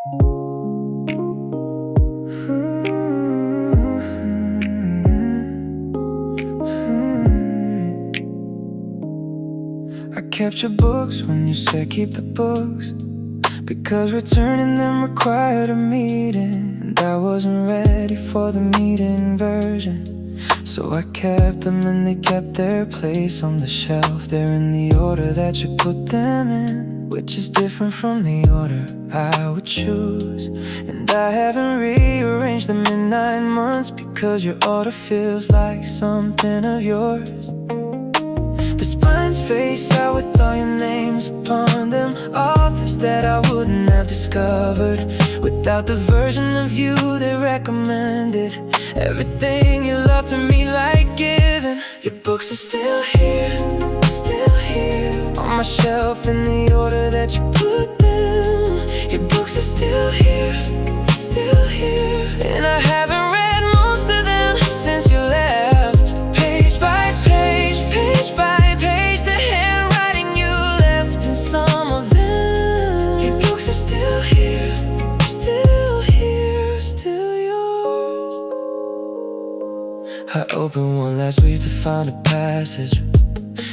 I kept your books when you said keep the books, because returning them required a meeting, and I wasn't ready for the meeting version. So I kept them and they kept their place on the shelf. They're in the order that you put them in, which is different from the order I would choose. And I haven't rearranged them in 9 months, because your order feels like something of yours. The spines face out with all your names upon them, authors that I wouldn't have discovered without the version of you they recommended. Everything you love to me like giving. Your books are still here on my shelf in the order that you put them. Your books are still here, and I haven't read most of them since you left. Page by page, page by page, the handwriting you left in some of them. Your books are still here, still yours. I opened one last week to find a passage,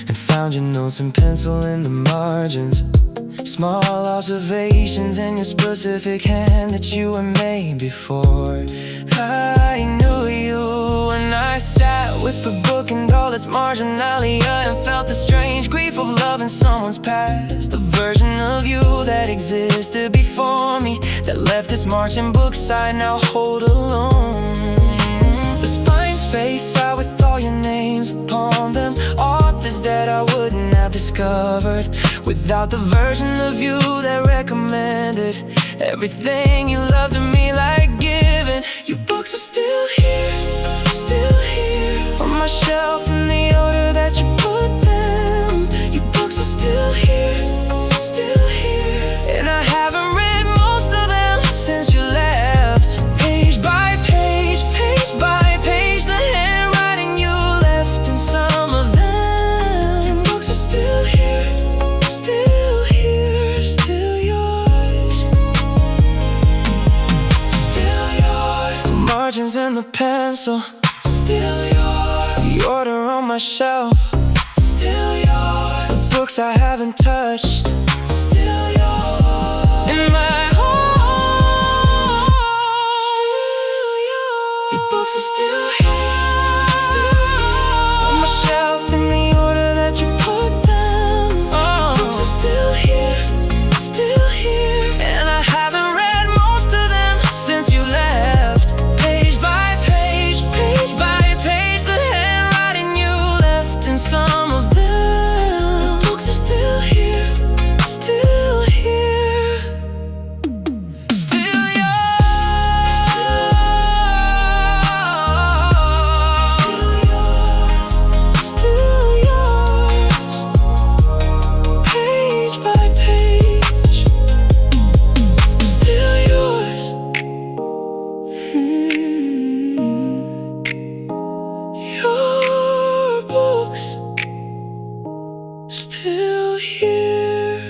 and found your notes in pencil in the margins. Small observations in your specific hand that you had made before I knew you. And I sat with the book and all its marginalia, and felt the strange grief of loving someone's past, the version of you that existed before me, that left its marks in books I now hold alone. The spines face out with all your names upon them, authors that I wouldn't have discovered without the version of you that recommended everything you love to me like giving. Your books are still here on my shelf in the order that you put them. Your books are still here, and I haven't read most of them since you left. Page by page, page by page, the handwriting you left in some of them. Your books are still here, still yours. Still yours. The margins and the pencil, still yours. The order on my shelf, still yours. The books I haven't touched, still yours. In my heart, still yours. Your books are still here, on my shelf in the order that you put them. Your books are still here, and I haven't read most of them since you left. Page by page, page by page, the handwriting you left in some of them. Your books are still here, still yours. Still yours. Page by page, still yours. Your books still here.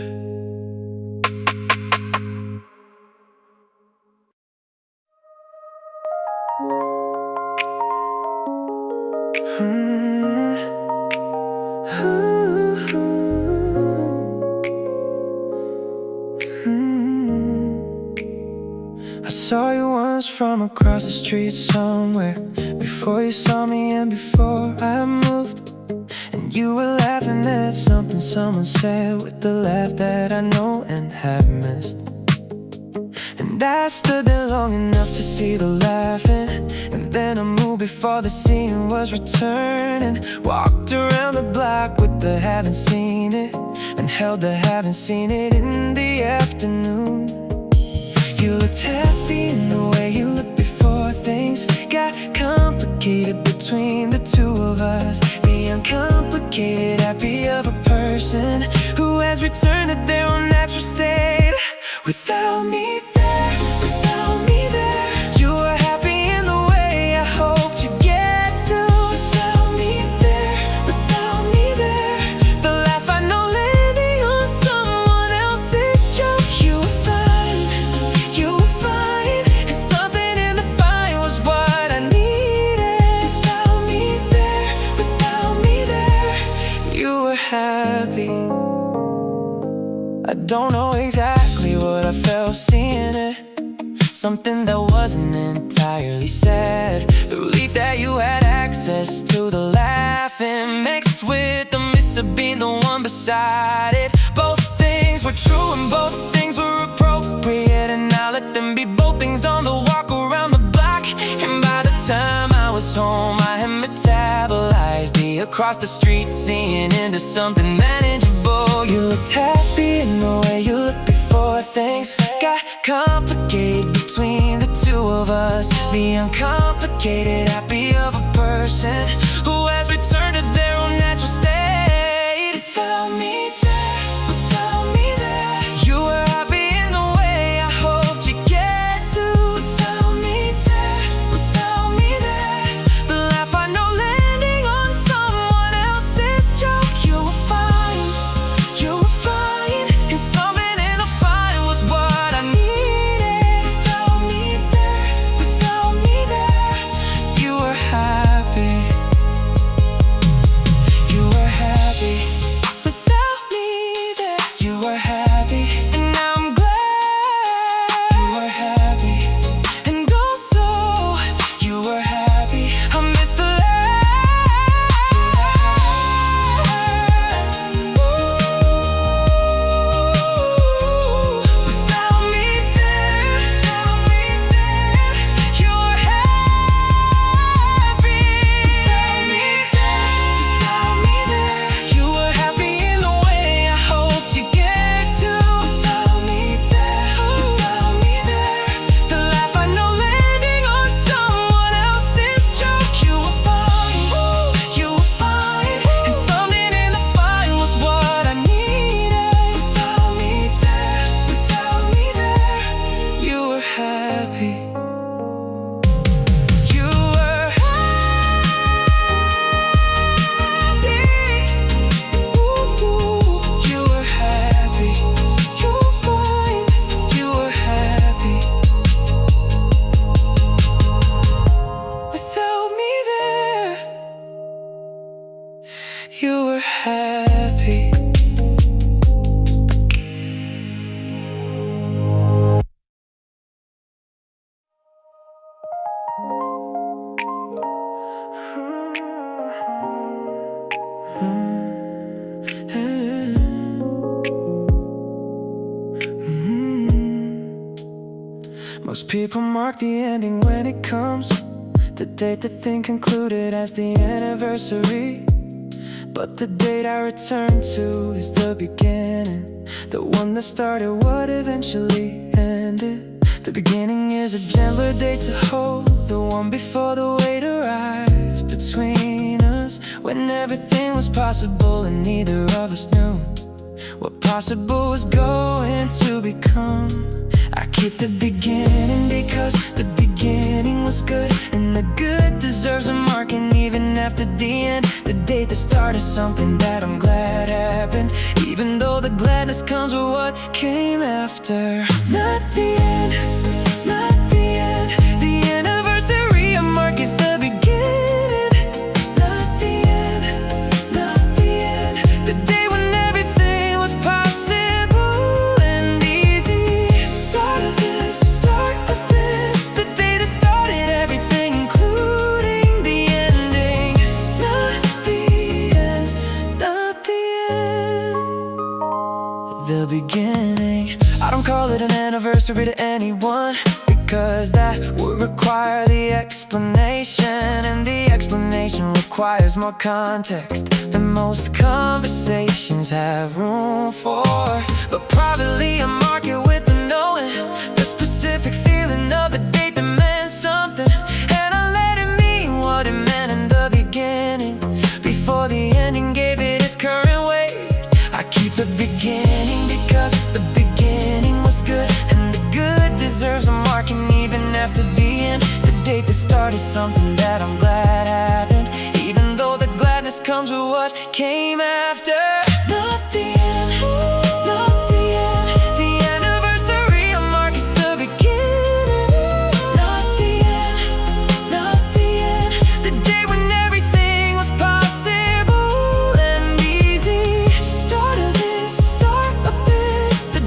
I saw you once from across the street somewhere, before you saw me and before I moved. And you were laughing at something someone said, with the laugh that I know and have missed. And I stood there long enough to see the laughing, and then I moved before the scene was returning. Walked around the block with the haven't seen it, and held the haven't seen it in the afternoon. You looked happy in the way you looked before things got complicated between the two of us. The uncomplicated happy of a person who has returned to their own natural state. Without me there, without me there, you were happy in the way I hoped you'd get to. Without me there, without me there, the laugh I know landing on someone else's joke. You were fine, you don't know exactly what I felt seeing it. Something that wasn't entirely said. The relief that you had access to the laughing, mixed with the miss of being the one beside it. Both things were true and both things were appropriate, and now let them be both things on the walk around the block. And by the time I was home, I had metabolized the across the street scene into something manageable. You looked happy in the way you looked before things got complicated between the two of us. The uncomplicated happy of a person who has returned to their own natural state. Without me there, without me there, you were happy in the way I hoped you'd get to. Without me there, without me there, the laugh I know landing on someone else's joke. You were fine, you were fine, and something in the fine was what I needed. Without me there, without me there, you were happy. You were happy. Without me there, you were happy. And I'm glad you were happy. And also, you were happy. I miss the without me there, you were happy. Without me there, you were happy in the way I hoped you'd get to. Without me there, the laugh I know landing on someone else's joke. You were fine, you were fine, and something in the fine was what I needed. Without me there, you were happy. You were happy. Ooh, you were happy. You were fine. You were happy. Without me there, you were happy. Most people mark the ending when it comes. The date the thing concluded as the anniversary. But the date I return to is the beginning, the one that started what eventually ended. The beginning is a gentler date to hold, the one before the wait arrived between us, when everything was possible and neither of us knew what possible was going to become. I keep the beginning because the beginning was good, and the good deserves a mark. And even after the end, the date that started something that I'm glad happened, even though the gladness comes with what came after. Not the end, not the end. The anniversary of mark is the beginning. Not the end, not the end. The day when everything was possible and easy. Start of this, the day that started everything, including the ending. Not the end, not the end. The beginning. I don't call it an anniversary to anyone, because that would require the explanation, and the explanation requires more context than most conversations have room for. But privately I mark it with the knowing, the specific feeling of the date that meant something, and I let it mean what it meant in the beginning, before the ending gave it its current weight. I keep the beginning because the beginning was good, and the good deserves a mark. And even after the end, the date that started something that I'm glad happened, even though the gladness comes with what came after. Not the end, not the end. The anniversary of mark is the beginning. Not the end, not the end. The day when everything was possible and easy. Start of this, the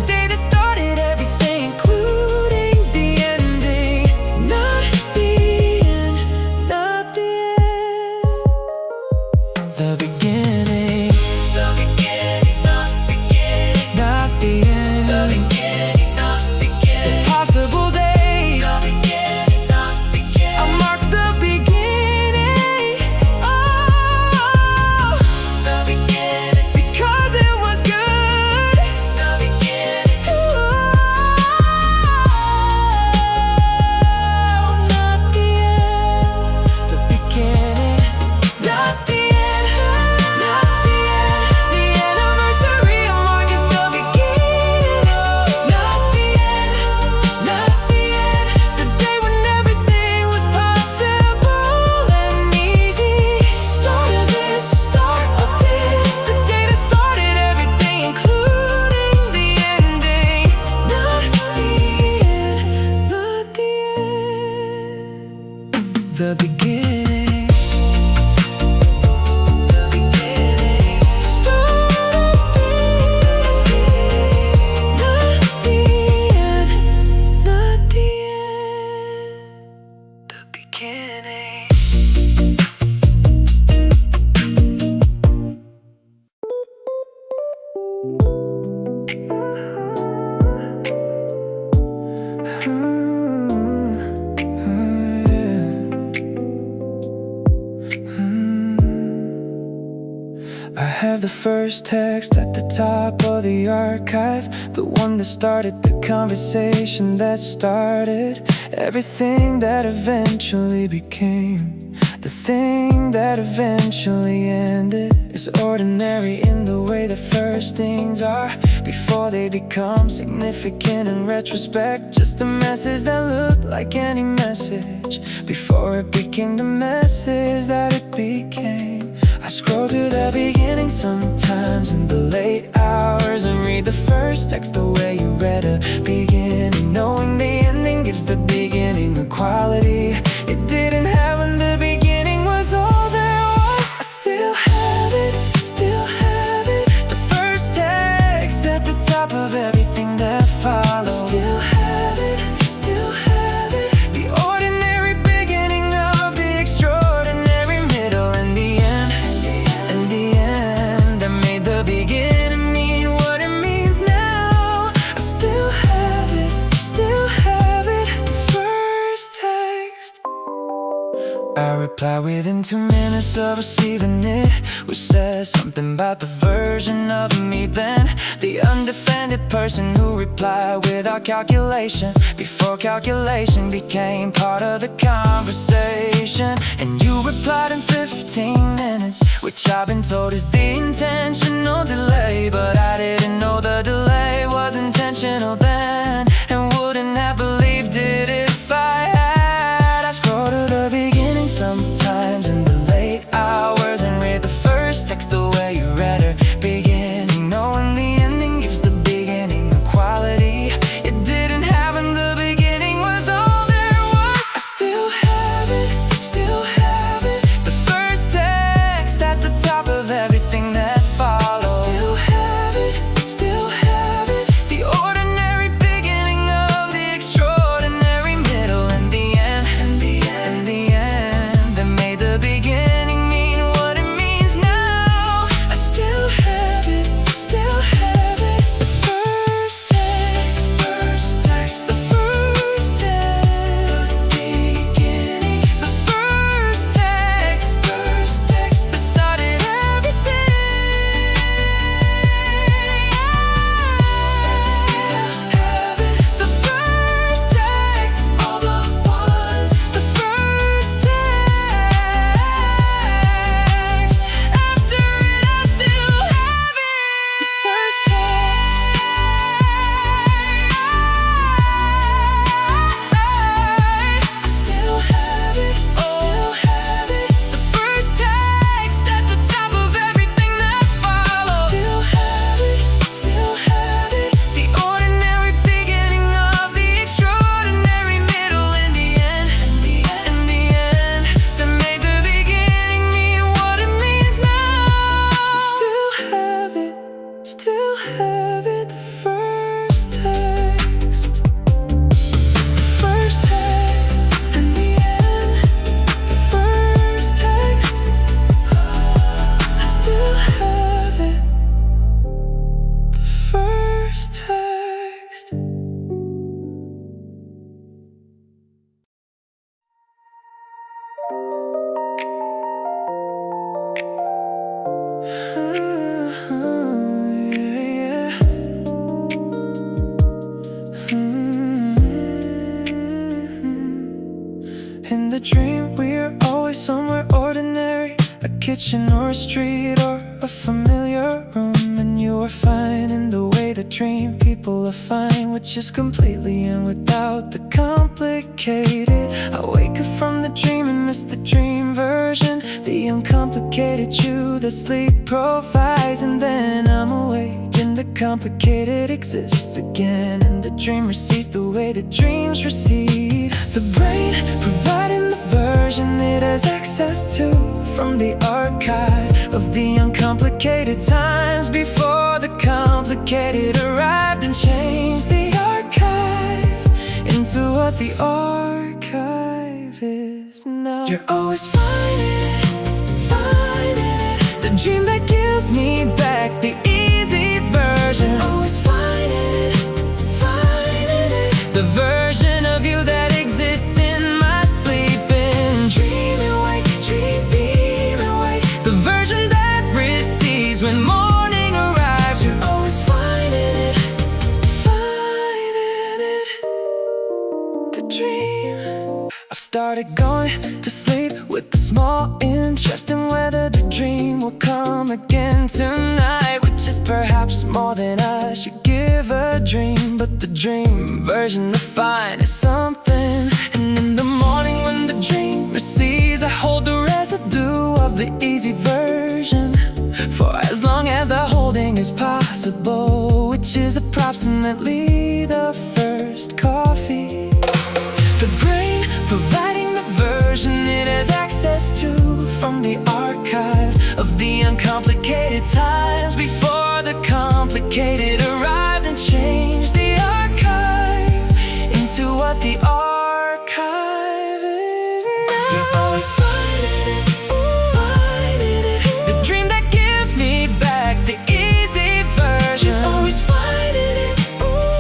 first text at the top of the archive, the one that started the conversation that started everything that eventually became the thing that eventually ended. Is ordinary in the way that first things are before they become significant in retrospect. Just a message that looked like any message before it became the message that it became. I scroll to the beginning sometimes in the late hours and read the first text the way you read a beginning, knowing the ending gives the beginning a quality it didn't have when the beginning was all there was. I still have it, the first text at the top of everything that follows. Still have it, the ordinary beginning of the extraordinary middle and the end, that made the beginning mean what it means now. I still have it, the first text. I reply within 2 minutes of receiving it, which says something about the version of me then, the undefended person who replied without calculation, before calculation became part of the conversation. And you replied in 15 minutes, which I've been told is the intentional delay, but I didn't know the delay was intentional then, and wouldn't have believed it if I had. I scroll to the beginning sometimes in the late hours and read the first text the way you read her beginning, knowing the ending gives the beginning a quality it didn't have when the beginning was all there was. I still have it, the first text at the top of everything that follows. I still have it, the ordinary beginning of the extraordinary middle and the end, that made the beginning mean what it means now. I still have it, the first text, the first text, beginning, the first text that started everything. Have it, the first text, all the ones, the first text. After it, I still have it, the first text. I still have it, the first text at the top of everything that follows. Still have it, the ordinary beginning of the extraordinary middle and the end, that made the beginning mean what it means now. Still have it, the first text, and the end, the first text. I still have it, the first text. In the dream, we're always somewhere ordinary, a kitchen or a street or a familiar room. And you are fine in the way that dream people are fine, which is completely and without the complicated. I wake up from the dream and miss the dream version, the uncomplicated you that sleep provides. And then I'm awake and the complicated exists again, and the dream recedes the way the dreams recede. The brain providing the version it has access to from the archive of the uncomplicated times before the complicated arrived and changed the archive into what the archive is now. You're always finding it, the dream that gives me back the easy version. Always finding it, the version of you that exists in my sleeping dream and wake, the version that recedes when more started going to sleep with a small interest in whether the dream will come again tonight, which is perhaps more than I should give a dream. But the dream version of fine is something. And in the morning when the dream recedes, I hold the residue of the easy version for as long as the holding is possible, which is approximately the first coffee. The brain providing the version it has access to from the archive of the uncomplicated times before the complicated arrived and changed the archive into what the archive is now. You're always finding it, finding it. The dream that gives me back the easy version. You're always finding it,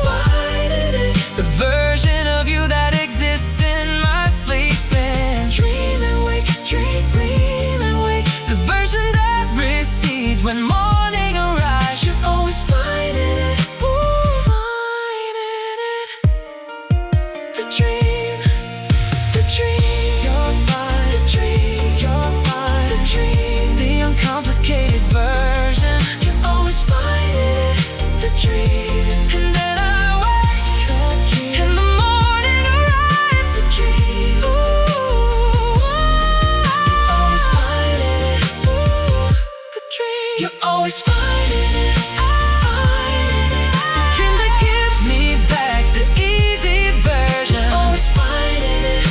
finding it. The version of you that exists in my sleep and dream and wake, dream and wake. The version that recedes when morning arrives. You're always finding it, finding it. The dream, you're fine. The dream, you're fine. The dream, the uncomplicated version. You're always finding it, the dream. And then I wake and the morning arrives. The dream, you're always finding it, the dream. You're always finding it, finding it. The dream that gives me back the easy version. Always finding it,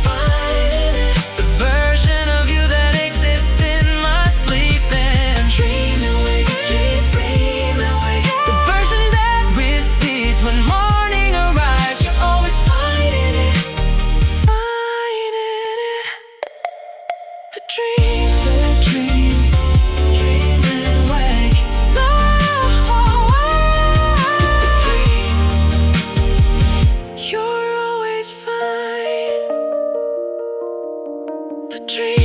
finding it. The version of you that exists in my sleep and dream and wake, dream and wake. The version that recedes when morning arrives. You're always finding it, finding it. The dream, dream and wake. The dream, you're always fine. The dream.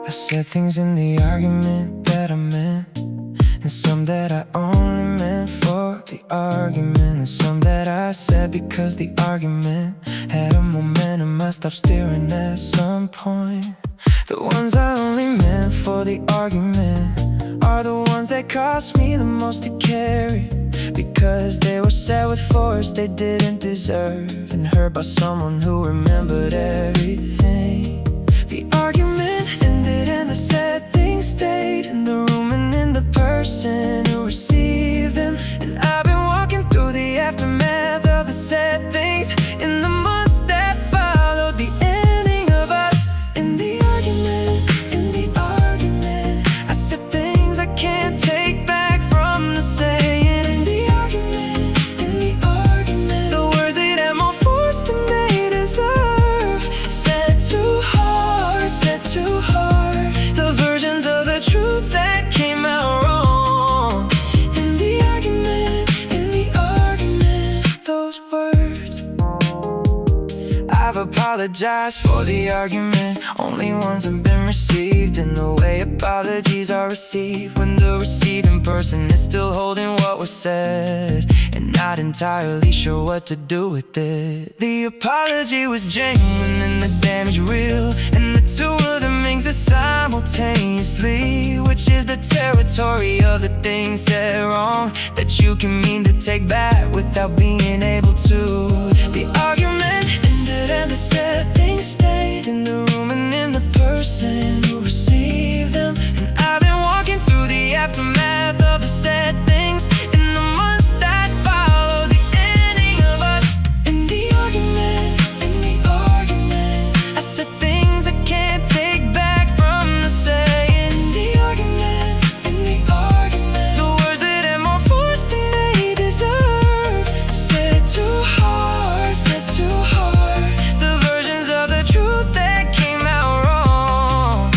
I said things in the argument that I meant, and some that I only meant for the argument, and some that I said because the argument had a momentum. I stopped staring at some point. The ones I only meant for the argument are the ones that cost me the most to carry, because they were said with force they didn't deserve, and heard by someone who remembered everything. The argument ended and the sad things stayed in the room and in the person who received them. And I've been walking through the aftermath of the sad things in the months that followed the ending of us. In the argument, I said things I can't take back from the saying. In the argument, the words that had more force than they deserve. Said too hard, the versions of the truth that came out wrong. In the argument, those words. I've apologized for the argument. Only ones have been received in the way apologies are received, when the receiving person is still holding what was said and not entirely sure what to do with it. The apology was genuine and the damage real, and the two of them exist simultaneously, which is the territory of the things said wrong that you can mean to take back without being able to. The argument ended and the sad things stayed in the room and in the person who received them. And I've been walking through the aftermath of the sad things in the months that followed the ending of us. In the argument, I said things I can't take back from the saying. In the argument, the words that had more force than they deserve. Said too hard, the versions of the truth that came out wrong.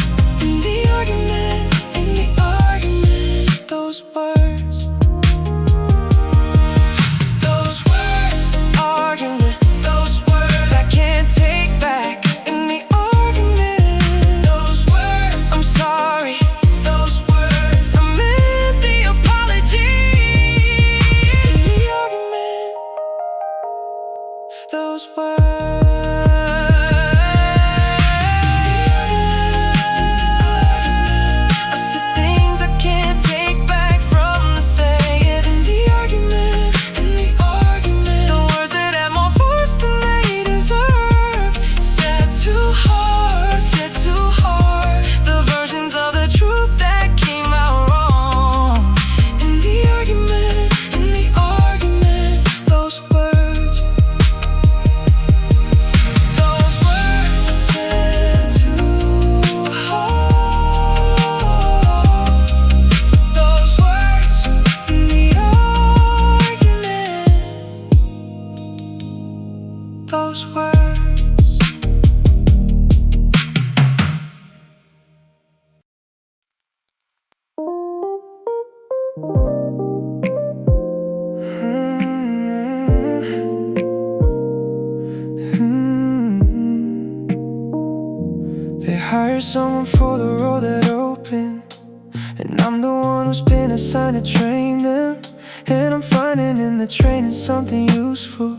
someone for the road that opened, and I'm the one who's been assigned to train them. And I'm finding in the training something useful,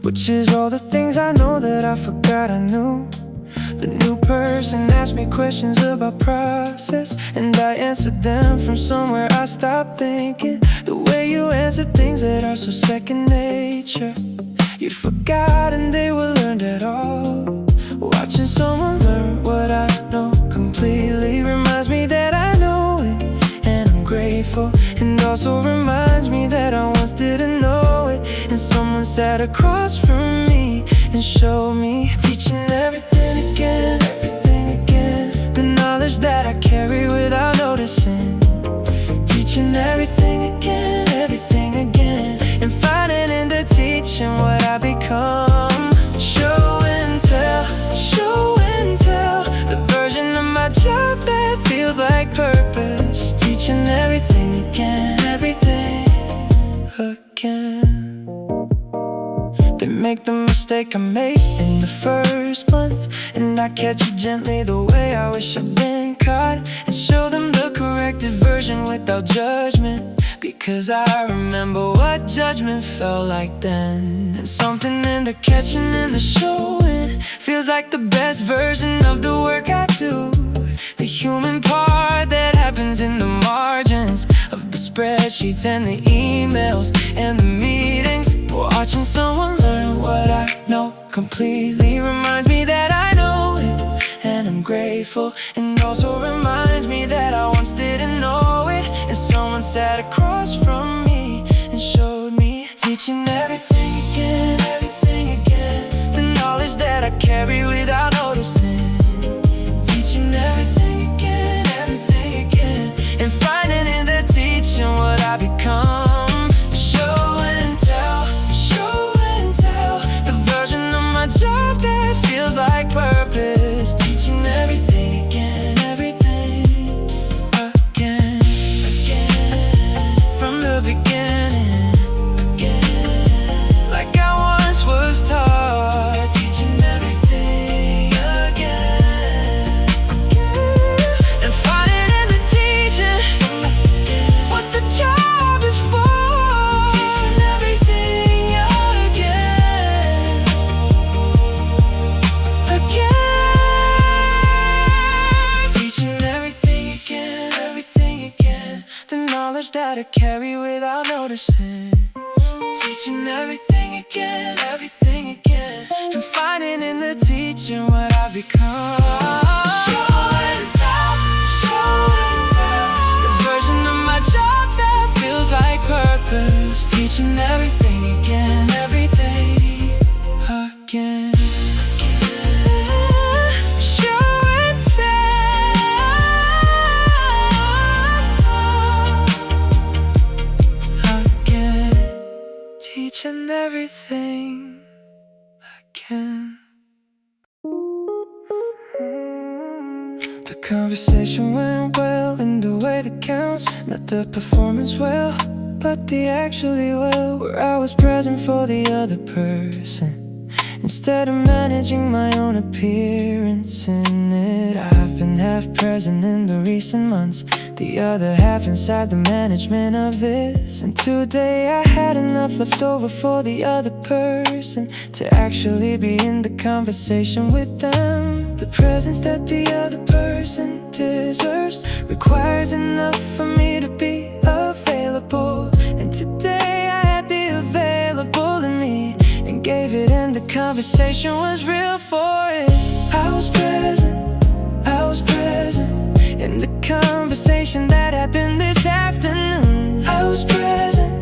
which is all the things I know that I forgot I knew. The new person asked me questions about process, and I answered them from somewhere I stopped thinking. The way you answer things that are so second nature, you'd forgotten they were learned at all. Watching someone learn what I know completely reminds me that I know it, and I'm grateful. And also reminds me that I once didn't know it, and someone sat across from me and showed me, teaching everything again, everything again. The knowledge that I carry without noticing, teaching everything again, everything again. And finding in the teaching what I become. Show and tell, the version of my job that feels like purpose. Teaching everything again, everything again. They make the mistake I made in the first month, and I catch it gently the way I wish I'd been caught, and show them the corrected version without judgment, because I remember what judgment felt like then. And something in the catching and the showing feels like the best version of the work I do. The human part that happens in the margins of the spreadsheets and the emails and the meetings. Watching someone learn what I know completely reminds me that I know it, and I'm grateful. And also reminds me that I once didn't know it, and someone sat across from me and showed me, teaching everything again, everything again. The knowledge that I carry without noticing, teaching everything again, everything again. And finding in the teaching what I become. Show and tell, the version of my job that feels like purpose. Teaching everything again, everything again, again. From the beginning, again, like I once was taught. Teaching everything again, again. And finding in the teaching what the job is for. Teaching everything again, again. Teaching everything again, everything again. The knowledge that I carry without noticing, teaching everything again, everything again. And finding in the teaching what I become. Show and tell, the version of my job that feels like purpose. Teaching everything again, everything again. Show and tell again, teaching everything again. The conversation went well in the way that counts, not the performance well, but the actually well, where I was present for the other person instead of managing my own appearance in it. I've been half present in the recent months, the other half inside the management of this. And today I had enough left over for the other person to actually be in the conversation with them. The presence that the other person deserves requires enough for me to be available. And today I had the available in me and gave it, and the conversation was real for it. I was present in the conversation that happened this afternoon. I was present,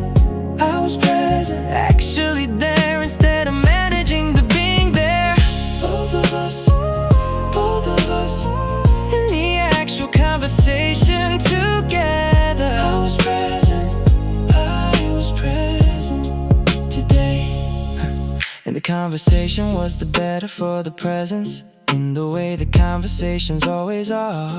actually there instead of managing the being there. Both of us in the actual conversation together. I was present today. And the conversation was the better for the presence, in the way the conversations always are.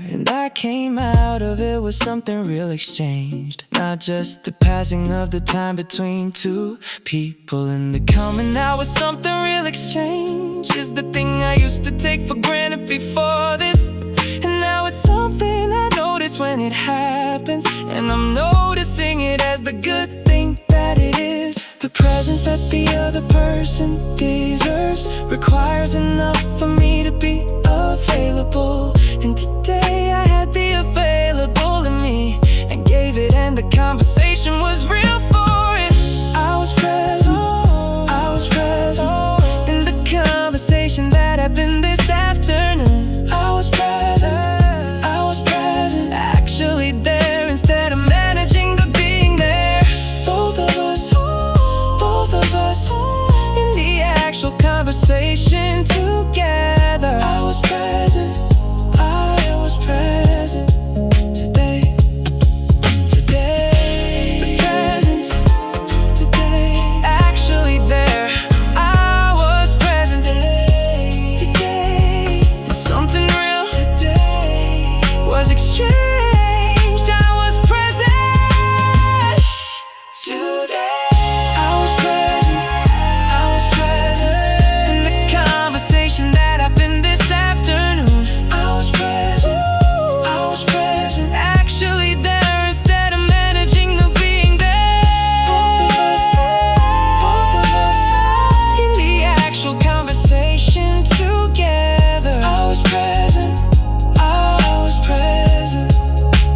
And I came out of it with something real exchanged. Not just the passing of the time between two people. And the coming out with something real exchange is the thing I used to take for granted before this. And now it's something I notice when it happens. And I'm noticing it as the good thing that it is. The presence that the other person deserves requires enough for me to be available. And today I had the available in me and gave it, and the conversation was real for it. I was present, I was present in the conversation that happened this afternoon. I was present, I was present, actually there instead of managing the being there. Both of us in the actual conversation together. I was present, I was present today. The present today, actually there. I was present today. Something real today was exchanged. I was present today. I was present in the conversation that happened this afternoon. I was present, actually there instead of managing the being there. Both of us in the actual conversation together. I was present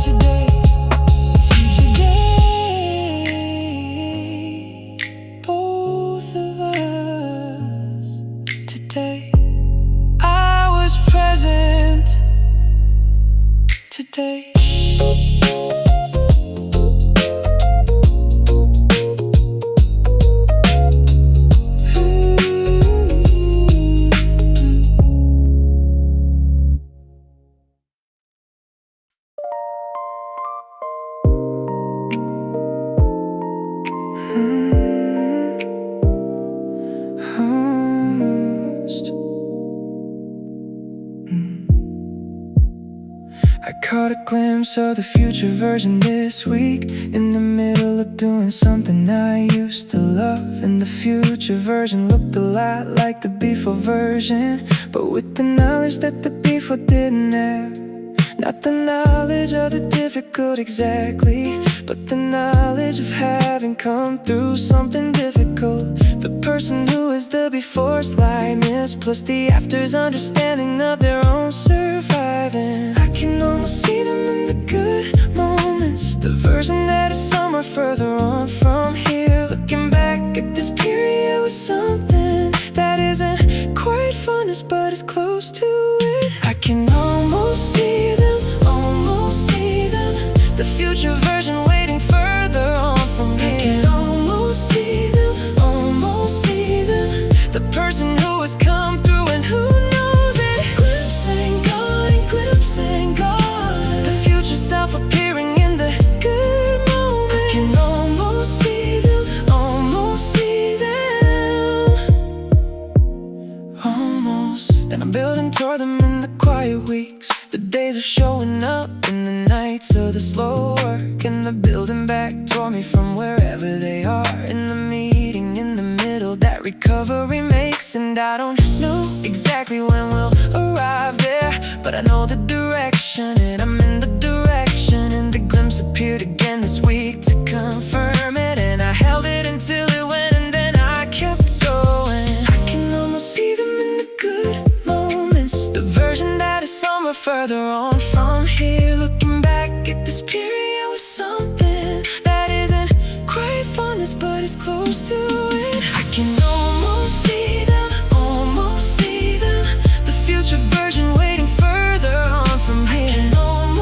today. Both of us today. I was present today. I caught a glimpse of the future version this week, in the middle of doing something I used to love. And the future version looked a lot like the before version, but with the knowledge that the before didn't have. Not the knowledge of the difficult exactly, but the knowledge of having come through something difficult. The person who is the before's lightness, plus the after's understanding of their own surviving. I can almost see them in the good moments, the version that is somewhere further on from here. Looking back at this period with something that isn't quite funnest, but is close to it. I can almost see them, the future version waiting further on from here. I can almost see them, the person who has come through and who knows it. Glimpse and gone, the future self appearing in the good moments. I can almost see them, almost. And I'm building toward them in the quiet weeks, the days of showing up in the nights of the slow work, and the building back toward me from wherever they are. In the meeting in the middle that recovery makes, and I don't know exactly when we'll arrive there, but I know the direction, and I'm in the direction. And the glimpse appeared again this week to confirm it, and I held it until it went, and then I kept going. I can almost see them in the good moments, the version that is somewhere further on from here. Looking back at this period with something that isn't quite funnest, but is close to it. I can almost see them, the future version waiting further on from here. I can almost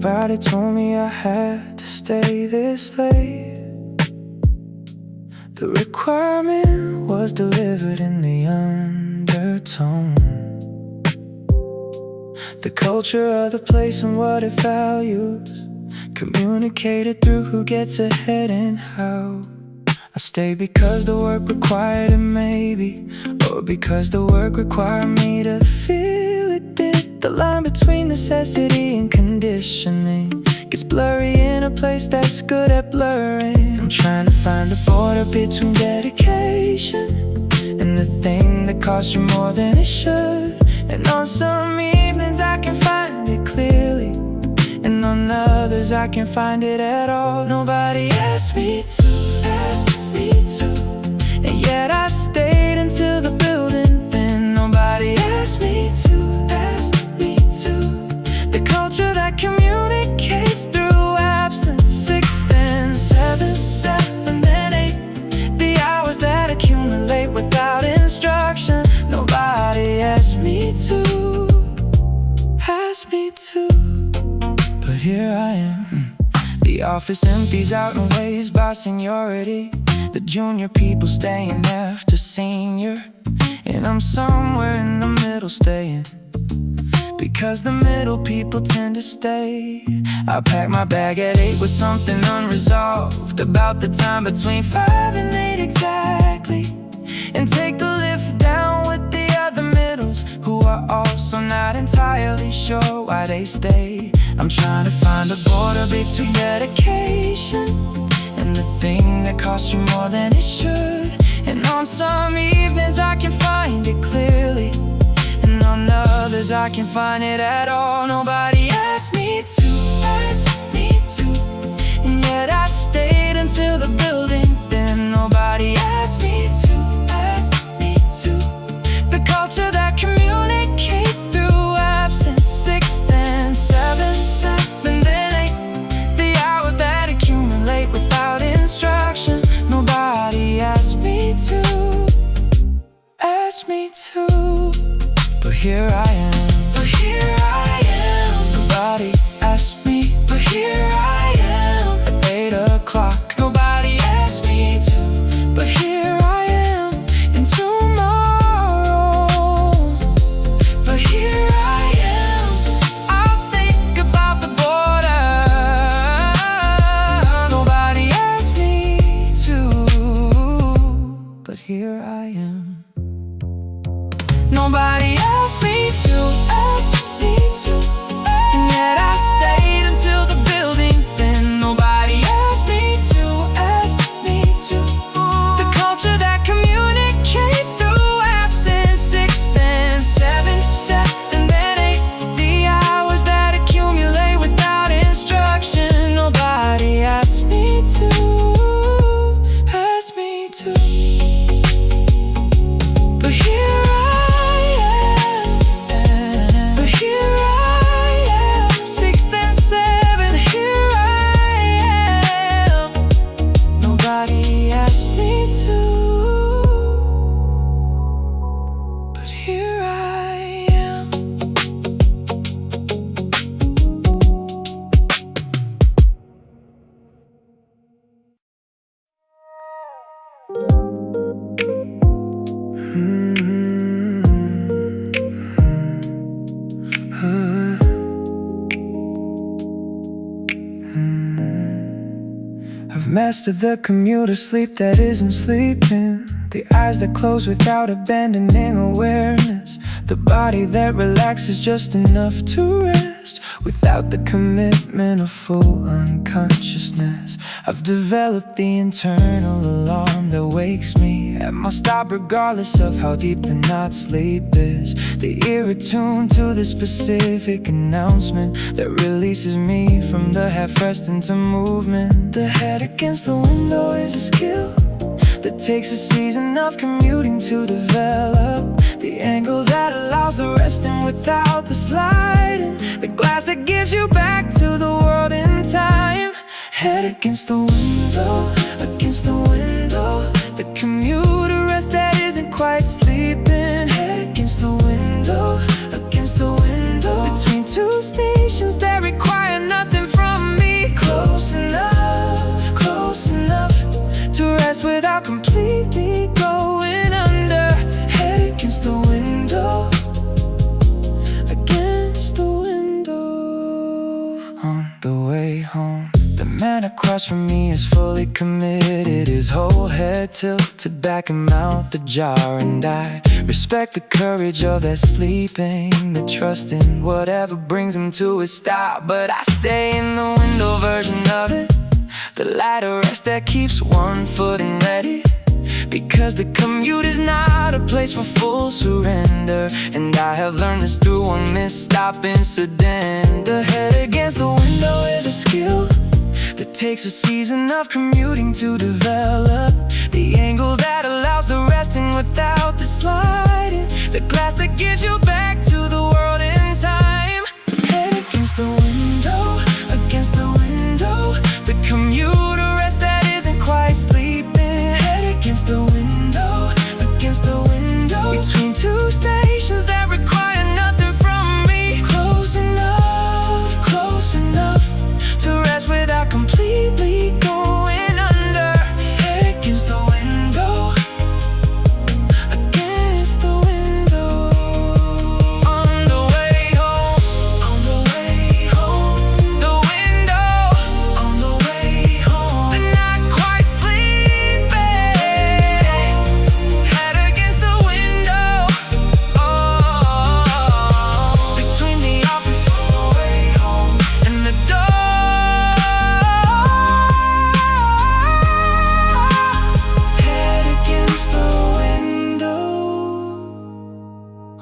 Nobody told me I had to stay this late. The requirement was delivered in the undertone. The culture of the place and what it values, communicated through who gets ahead and how. I stay because the work required it maybe, or because the work required me to feel it did. The line between necessity and conditioning gets blurry in a place that's good at blurring. I'm trying to find a border between dedication and the thing that costs you more than it should. And on some evenings I can find it clearly, and on others I can't find it at all. Nobody asked me to, and yet I stayed until the building thin. Nobody asked me to, the culture that communicates through absence. 6 then 7, 7 then 8, the hours that accumulate without instruction. Nobody asked me to, but here I am. The office empties out and weighs by seniority. The junior people staying after senior, and I'm somewhere in the middle staying, because the middle people tend to stay. I pack my bag at 8 with something unresolved about the time between 5 and 8 exactly, and take the lift down with the other middles who are also not entirely sure why they stay. I'm trying to find a border between dedication and the thing that costs you more than it should. And on some evenings I can find it clearly, and on others I can't find it at all. Nobody asked me to, and yet I stayed until the building thin. Nobody asked me to, the culture that communicates through absence. 6 then 7, 7 then 8, the hours that accumulate without instruction. Nobody asked me to, but here I am. Nobody asked me, but here I am. At 8 o'clock, nobody asked me to, but here I am. And tomorrow, but here I am. I'll think about the border. Nobody asked me to, but here I am. Nobody asked me to, and yet I stayed until the building thin. Nobody asked me to, the culture that communicates through absence. 6 then 7, 7 then 8, the hours that accumulate without instruction. Nobody asked me to, but here I am. But here I am. 6 then 7, here I am. Nobody asked me to, but here I am. I've mastered the commuter sleep that isn't sleeping, the eyes that close without abandoning awareness, the body that relaxes just enough to rest without the commitment of full unconsciousness. I've developed the internal alarm that wakes me at my stop regardless of how deep the night sleep is. The ear attuned to the specific announcement that releases me from the half-rest into movement. The head against the window is a skill that takes a season of commuting to develop. The angle that allows the resting without the sliding, the glass that gives you back to the world in time. Head against the window, the commuter rest that isn't quite sleeping. Head against the window, between two stations that require nothing man across from me is fully committed, his whole head tilted back and mouth ajar. And I respect the courage of that sleeping, the trust in whatever brings him to a stop. But I stay in the window version of it, the light of rest that keeps one foot in ready. Because the commute is not a place for full surrender, and I have learned this through one misstop incident. The head against the window is a skill that takes a season of commuting to develop. The angle that allows the resting without the sliding, the glass that gives you back to the world in time. Head against the window, against the window, the commuter rest that isn't quite sleeping. Head against the window, against the window, between two stations that require nothing from me. Close enough to rest without completely going under. Head against the window, against the window. On the way home, on the way home, the window, on the way home, the not quite sleeping. Head against the window, oh, between the office on the way home and the door. Head against the window,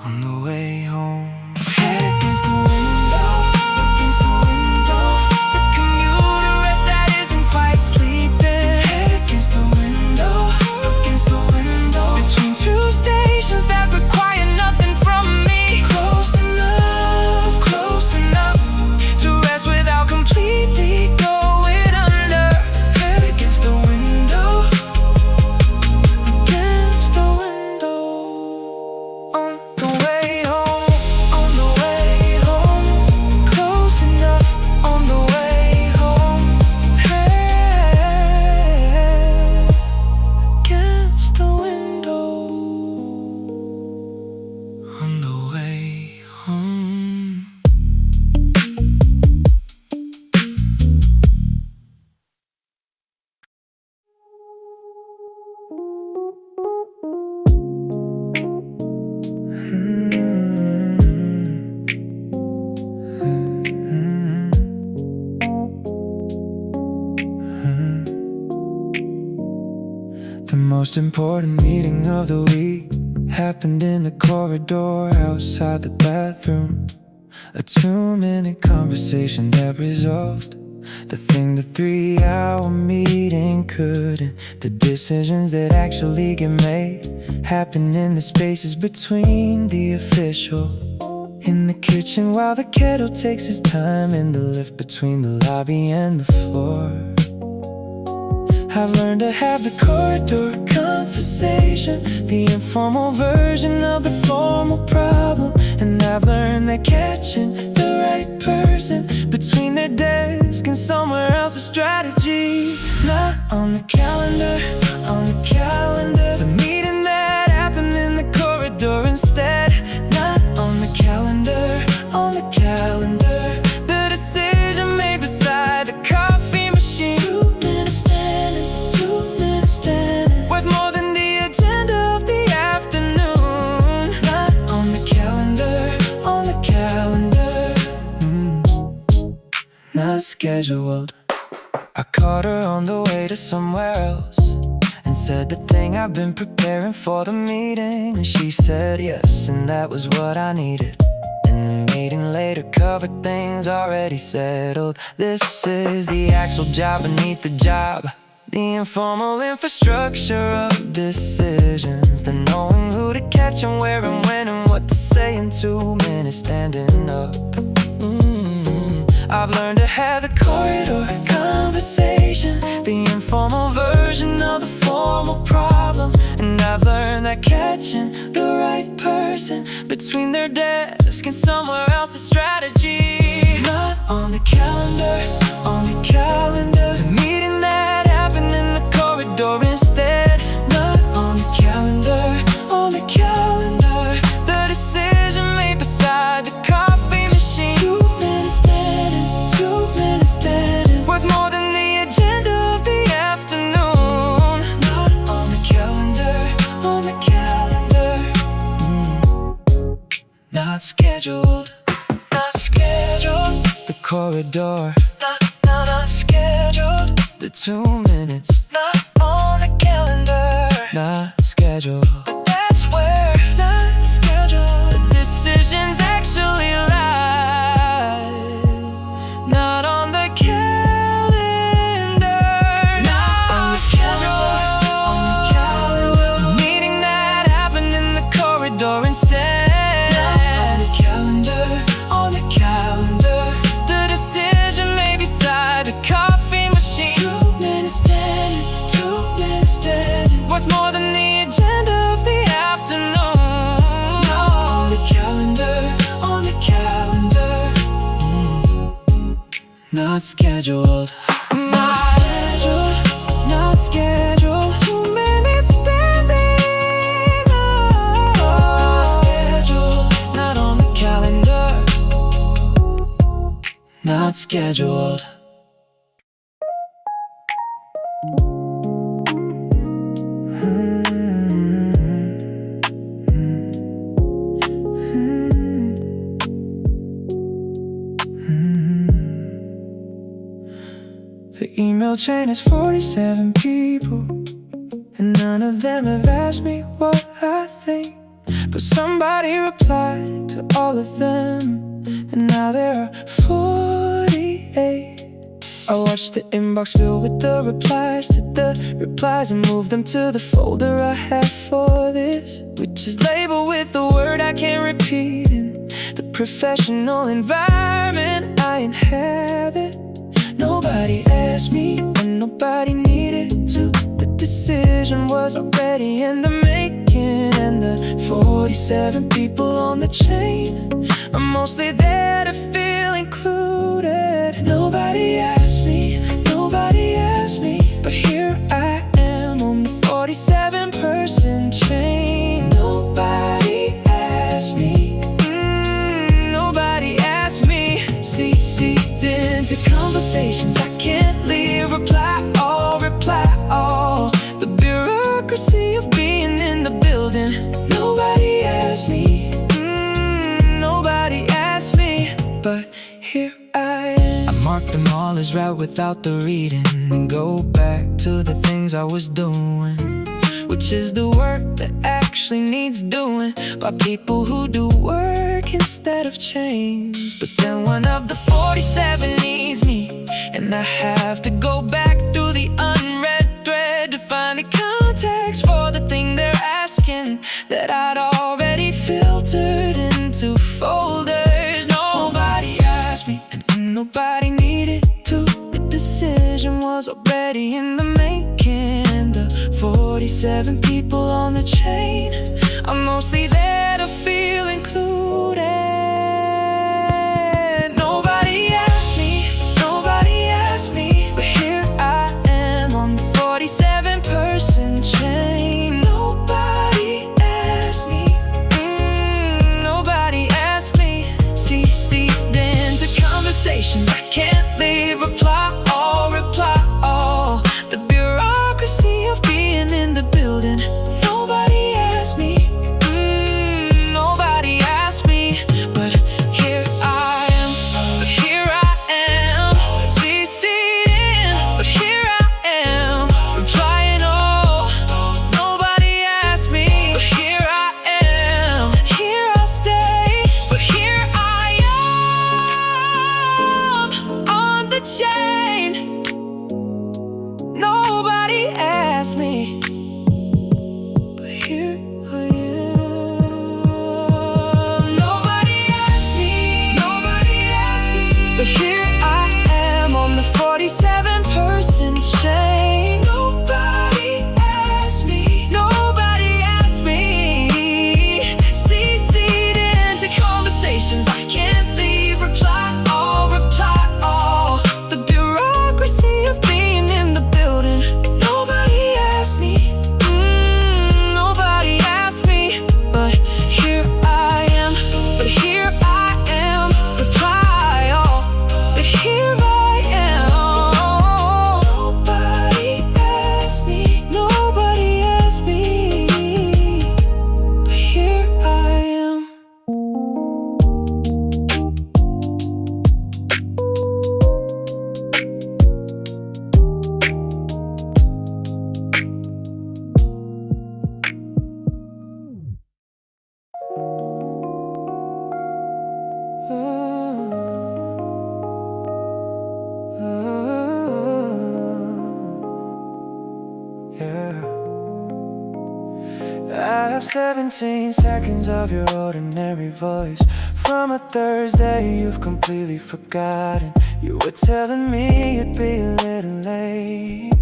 on the way home. Head against the window, against the window, the commuter rest that isn't quite sleeping. Head against the window, against the window, between two stations that require nothing from me. Close enough to rest without completely going under. Head against the window, against the window. On the way home, on the way home, close enough on the way home. Head against the window, on the way home. The most important meeting of the week happened in the corridor outside the bathroom. A 2-minute conversation that resolved the thing the 3-hour meeting couldn't. The decisions that actually get made happen in the spaces between the official in the kitchen, while the kettle takes its time in the lift between the lobby and the floor. I've learned to have the corridor conversation, the informal version of the formal problem. And I've learned that catching the right person between their desk and somewhere else is strategy. Not on the calendar, on the calendar, the meeting that happened in the corridor instead. Not on the calendar, on the calendar, the decision made beside the coffee machine. 2 minutes standing, worth more than the agenda of the afternoon. Not on the calendar, on the calendar, not scheduled. I caught her on the way to somewhere else and said the thing I've been preparing for the meeting, and she said yes, and that was what I needed. And the meeting later covered things already settled. This is the actual job beneath the job, the informal infrastructure of decisions, the knowing who to catch and where and when and what to say in 2 minutes standing up. I've learned to have the corridor conversation, the informal version of the formal problem. And I've learned that catching the right person between their desk and somewhere else is strategy. Not on the calendar, on the calendar, the meeting that happened in the corridor instead. Not on the calendar, on the calendar, the decision made beside the coffee machine. 2 minutes standing, 2 minutes standing, worth more than the corridor. Not scheduled. The 2 minutes not on the calendar. Not scheduled. But that's where not scheduled. The decisions actually lie. Not on the calendar. Not on the schedule. On the calendar. A meeting that happened in the corridor instead. Not on the calendar. On the calendar. The decision may be beside the coffee machine. 2 minutes standing. 2 minutes standing. Worth more than the agenda of the afternoon. Not on the calendar. On the calendar. Not scheduled. Not scheduled. Not scheduled. 2 minutes standing. Not scheduled. Not on the calendar. Not scheduled. The email chain is 47 people, and none of them have asked me what I think. But somebody replied to all of them, and now there are 48. I watched the inbox fill with the replies to the replies and moved them to the folder I have for this, which is labeled with the word I can't repeat in the professional environment I inhabit. Nobody asked me and nobody needed to. The decision was already in the making, and the 47 people on the chain are mostly there to feel included. Nobody asked me, nobody asked me, but here I am on the 47-person chain. Nobody asked me, nobody asked me. CC'd into conversations I can't leave. Reply all, reply all. The bureaucracy of being in the building. Nobody asked me, nobody asked me, but here I am. I mark them all as right without the reading, and go back to the things I was doing, which is the work that actually needs doing by people who do work instead of change. But then one of the 47 needs me, and I have to go back through the unread thread to find the context for the thing they're asking that I'd already filtered into folders. Nobody asked me, and nobody needed to. The decision was already in the making. The 47 people on the chain are mostly there to feel included. Nobody asked me, but here I am on the 47-person chain. Nobody asked me, nobody asked me. CC'd into conversations I can't leave. Reply all, reply all. The bureaucracy of being in the building. Nobody asked me, 17 seconds of your ordinary voice. From a Thursday you've completely forgotten. You were telling me you'd be a little late,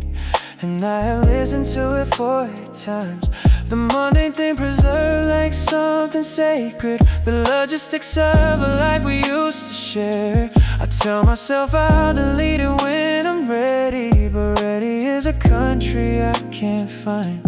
and I have listened to it 4 times. The mundane thing preserved like something sacred, the logistics of a life we used to share. I tell myself I'll delete it when I'm ready, but ready is a country I can't find.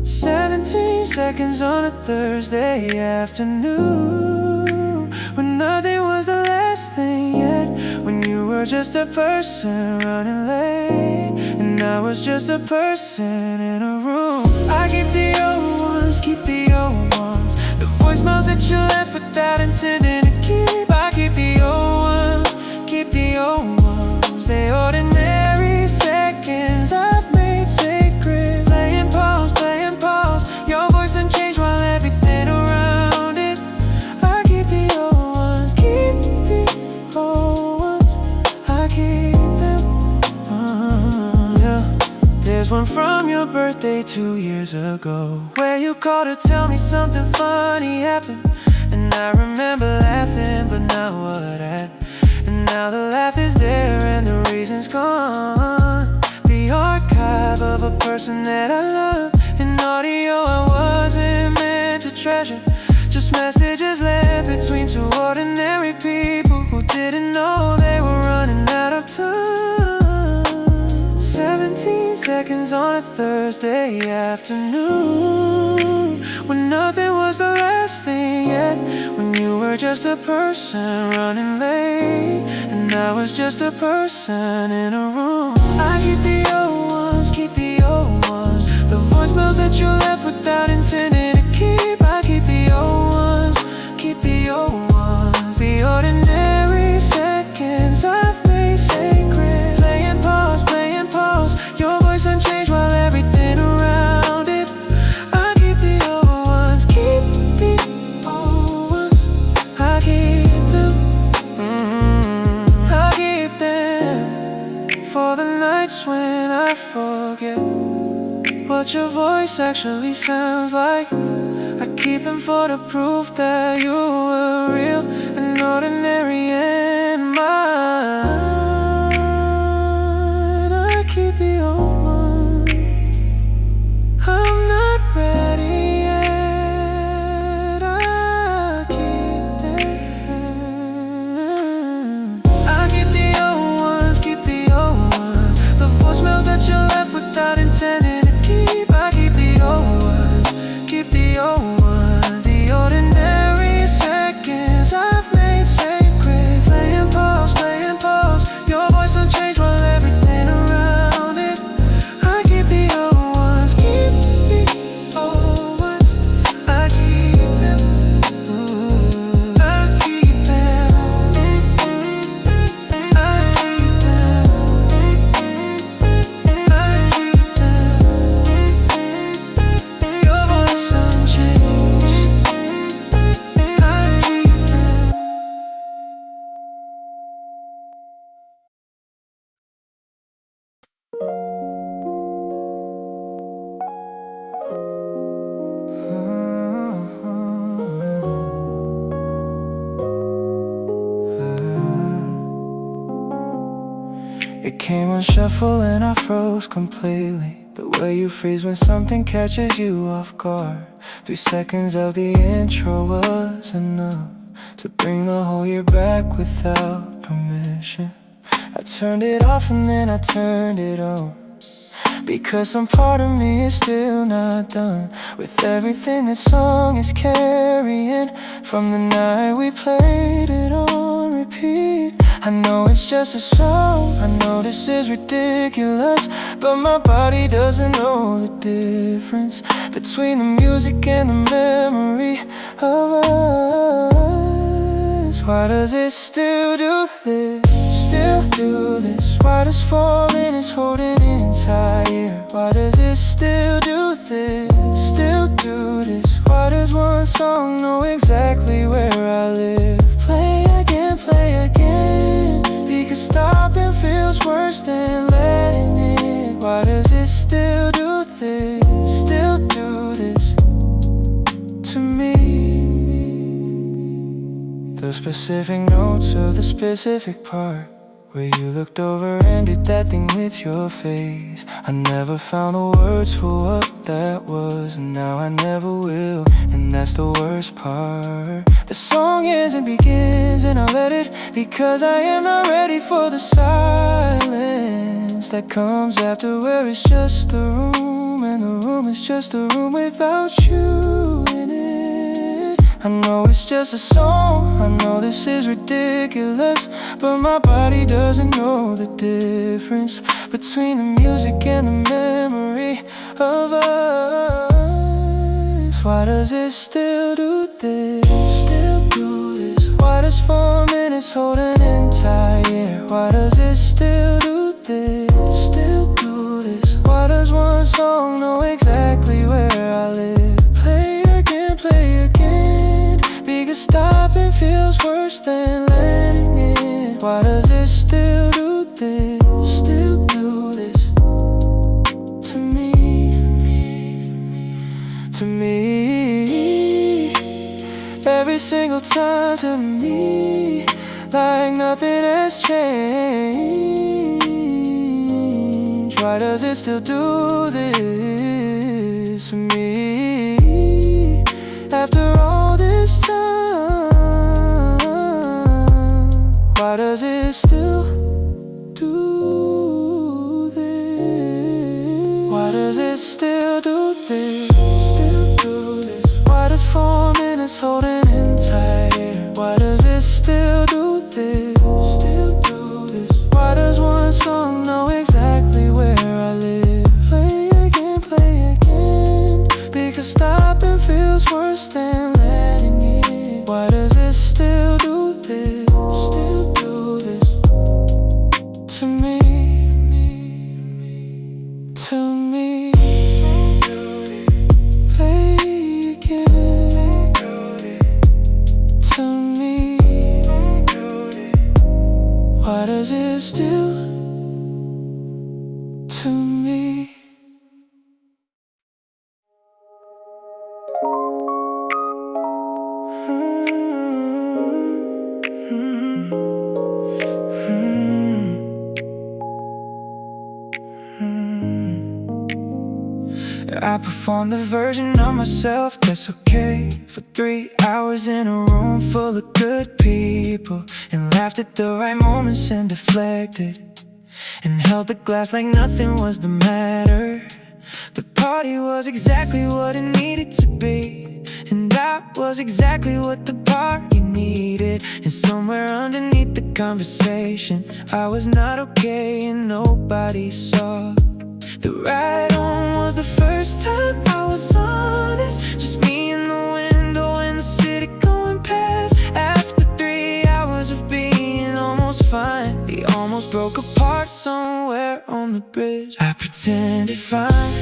17 seconds on a Thursday afternoon, when nothing was the last thing yet, when you were just a person running late, and I was just a person in a room. I keep the old ones, keep the old ones, the voicemails that you left without intending to keep. I keep the old ones, keep the old ones, the ordinary seconds I've made sacred. Playing pause, your voice unchanged while everything around it. I keep the old ones, keep the old ones, I keep them. Yeah. There's one from your birthday 2 years ago, where you called to tell me something funny happened, and I remember laughing, but now what at? And now the laugh is there and the reason's gone. The archive of a person that I love, an audio I wasn't meant to treasure, just messages left between 2 ordinary people who didn't know they were running out of time. 17 seconds on a Thursday afternoon, when nothing was the last thing yet, when you were just a person running late, and I was just a person in a room. I keep the old ones, keep the old ones, the voicemails that you left without intending to keep. I keep the old ones, keep the old ones, the ordinary seconds I've made sacred. Playing pause, your voice unchanged while everything around it. I keep the old ones, keep the old ones, I keep them. I keep them for the nights when I forget what your voice actually sounds like. I keep them for the proof that you were real and ordinary in mine. I keep the old ones, I'm not ready yet. I keep them. I keep the old ones, keep the old ones, the voicemails that you left without intending to keep. I keep the old ones, keep the old ones, the ordinary seconds I've made sacred. Playing pause, your voice unchanged while everything around it. I keep the old ones, keep the old ones, I keep them. I keep them. I keep them. I keep them. Your voice unchanged, I keep them. It came on shuffle and I froze completely. The way you freeze when something catches you off guard. 3 seconds of the intro was enough to bring the whole year back without permission. I turned it off and then I turned it on, because some part of me is still not done with everything this song is carrying. From the night we played it on repeat, I know it's just a song, I know this is ridiculous, but my body doesn't know the difference between the music and the memory of us. Why does it still do this? Still do this? Why does 4 minutes hold it entire? Why does it still do this? Still do this? Why does one song know exactly where I live? Play again, because stopping feels worse than letting it. Why does it still do this? Still do this? the specific notes of the specific part where you looked over and did that thing with your face. I never found the words for what that was, and now I never will, and that's the worst part. The song ends and begins, and I let it, because I am not ready for the silence that comes after, where it's just the room, and the room is just a room without you in it. I know it's just a song, I know this is ridiculous, but my body doesn't know the difference between the music and the memory of us. Why does it still do this? Still do this? Why does 4 minutes hold an entire? Why does it still do this? Still do this? Why does one song know exactly where I live? Play again, because stopping feels worse than letting it. Why does it still do this? Still do this to me, to me, every single time to me, like nothing has changed. Why does it still do this to me after all this time? Why does it still do this? Why does it still do this? Still do this? Why does 4 minutes hold an entire? Why does it still do this? Still do this? Why does one song know exactly where I live? Play again, because stopping feels worse than letting it. Why does it still do this? Still do this to me, to me. Play again to me. Why does it still to me? I performed the version of myself that's okay for 3 hours in a room full of good people, and laughed at the right moments and deflected, and held the glass like nothing was the matter. The party was exactly what it needed to be, and I was exactly what the party needed. And somewhere underneath the conversation, I was not okay and nobody saw. The ride on was the first time I was honest, just me in the window and the city going past. After 3 hours of being almost fine, they almost broke apart somewhere on the bridge. I pretended fine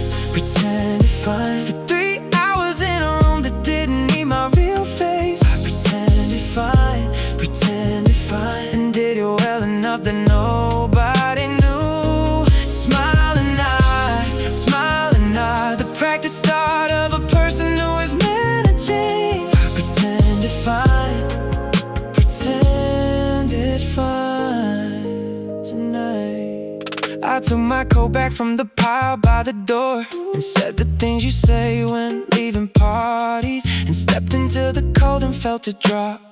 for 3 hours in a room that didn't need my real face. I pretended fine, and did it well enough that nobody knew. The practice start of a person who is managing. I pretended fine tonight. I took my coat back from the pile by the door, and said the things you say when leaving parties, and stepped into the cold and felt it drop.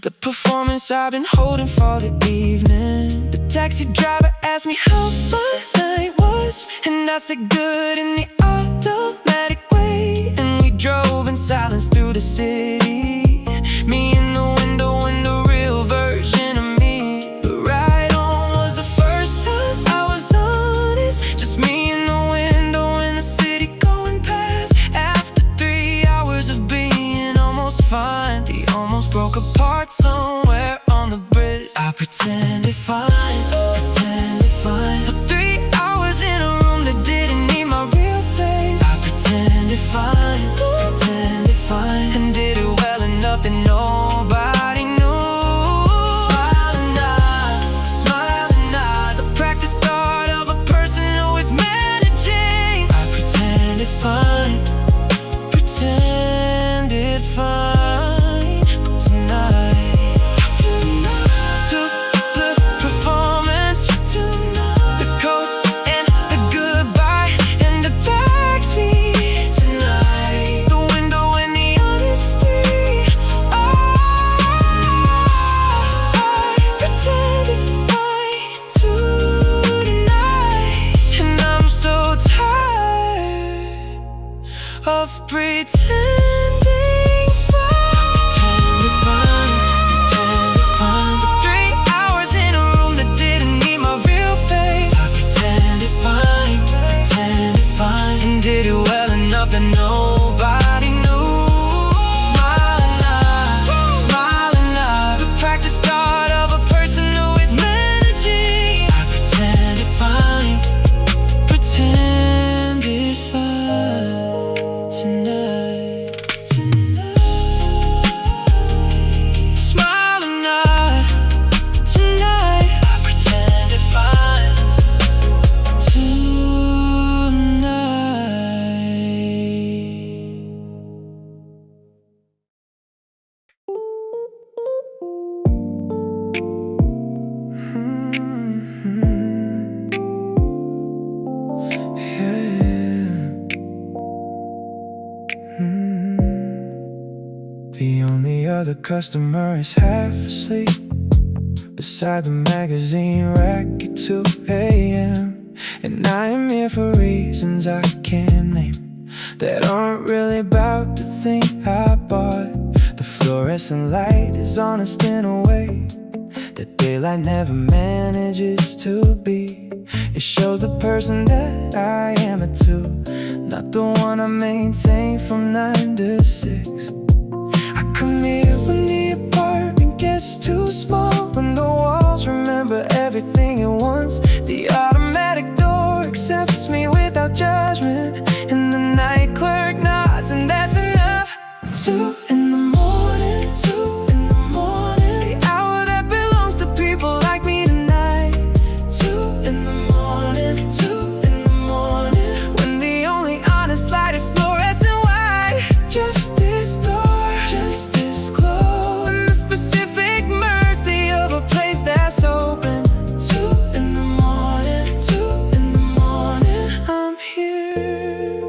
The performance I've been holding for the evening. The taxi driver asked me how my night was, and I said good in the automatic way. And we drove in silence through the city, me in the window and the real version of me. The ride on was the first time I was honest, just me in the window and the city going past. After 3 hours of being almost fine, they almost broke apart somewhere on the bridge. I pretended fine for 3 hours in a room that didn't need my real face. I pretended fine, and did it well enough that nobody knew. Smiling eye, the practice start of a person who is managing. I pretended fine tonight. customer is half asleep beside the magazine rack at 2 a.m. And I am here for reasons I can't name that aren't really about the thing I bought. The fluorescent light is honest in a way that daylight never manages to be. It shows the person that I am at 2, not the one I maintain from 9 to 6. I come here when the apartment gets too small, when the walls remember everything at once. The automatic door accepts me without judgment, and the night clerk nods, and that's enough. 2 in the morning, 2 in the morning, the hour that belongs to people like me tonight. 2 in the morning, 2 in the morning, when the only honest light is fluorescent white. Just this door, just this glow, and the specific mercy of a place that's open. 2 in the morning, 2 in the morning, I'm here.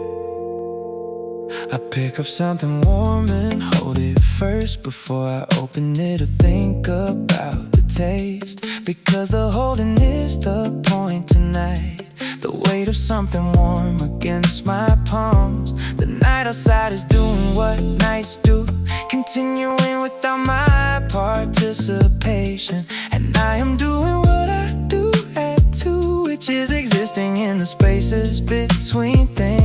I pick up something warm and hold it first before I open it or think about the taste, because the holding is the point tonight. The weight of something warm against my palms. The night outside is doing what nights do, continuing without my participation. And I am doing what I do at 2, which is existing in the spaces between things.